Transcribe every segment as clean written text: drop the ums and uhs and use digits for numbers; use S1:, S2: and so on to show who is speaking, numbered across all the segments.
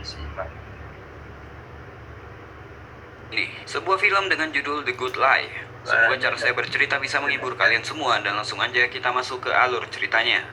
S1: sih Pak.
S2: Ini sebuah film dengan judul The Good Life. Semoga cara saya bercerita bisa menghibur kalian semua, dan langsung aja kita masuk ke alur ceritanya.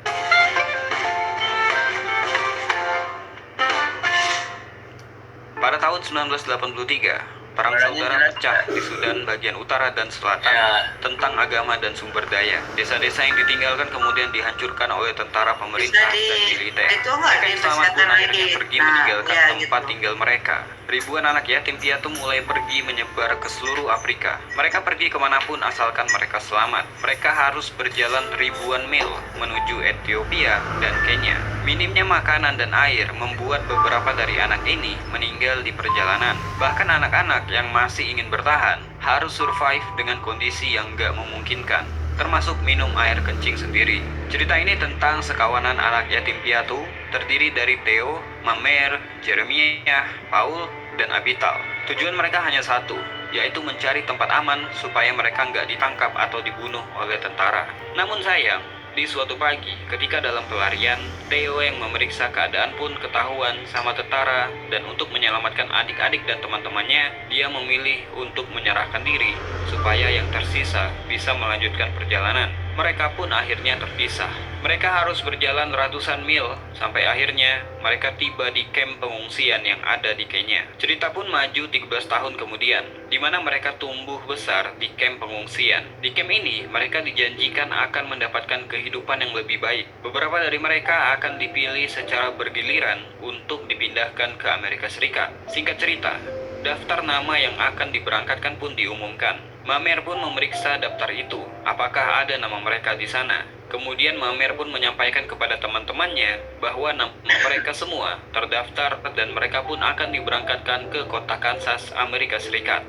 S2: Pada tahun 1983, perang saudara pecah di Sudan bagian utara dan selatan tentang agama dan sumber daya. Desa-desa yang ditinggalkan kemudian dihancurkan oleh tentara pemerintah dan militer. Mereka yang selamat pun akhirnya pergi meninggalkan tempat tinggal mereka. Ribuan anak yatim piatu mulai pergi menyebar ke seluruh Afrika. Mereka pergi kemanapun asalkan mereka selamat. Mereka harus berjalan ribuan mil menuju Ethiopia dan Kenya. Minimnya makanan dan air membuat beberapa dari anak ini meninggal di perjalanan. Bahkan anak-anak yang masih ingin bertahan harus survive dengan kondisi yang gak memungkinkan, termasuk minum air kencing sendiri. Cerita ini tentang sekawanan anak yatim piatu terdiri dari Theo, Mamer, Jeremiah, Paul, dan Abital. Tujuan mereka hanya satu, yaitu mencari tempat aman supaya mereka nggak ditangkap atau dibunuh oleh tentara. Namun sayang, di suatu pagi, ketika dalam pelarian, Theo yang memeriksa keadaan pun ketahuan sama tentara, dan untuk menyelamatkan adik-adik dan teman-temannya, dia memilih untuk menyerahkan diri supaya yang tersisa bisa melanjutkan perjalanan. Mereka pun akhirnya terpisah. Mereka harus berjalan ratusan mil sampai akhirnya mereka tiba di kamp pengungsian yang ada di Kenya. Cerita pun maju 13 tahun kemudian, di mana mereka tumbuh besar di kamp pengungsian. Di kamp ini, mereka dijanjikan akan mendapatkan kehidupan yang lebih baik. Beberapa dari mereka akan dipilih secara bergiliran untuk dipindahkan ke Amerika Serikat. Singkat cerita, daftar nama yang akan diberangkatkan pun diumumkan. Mamer pun memeriksa daftar itu, apakah ada nama mereka di sana. Kemudian Mamer pun menyampaikan kepada teman-temannya bahwa nama mereka semua terdaftar dan mereka pun akan diberangkatkan ke kota Kansas, Amerika Serikat.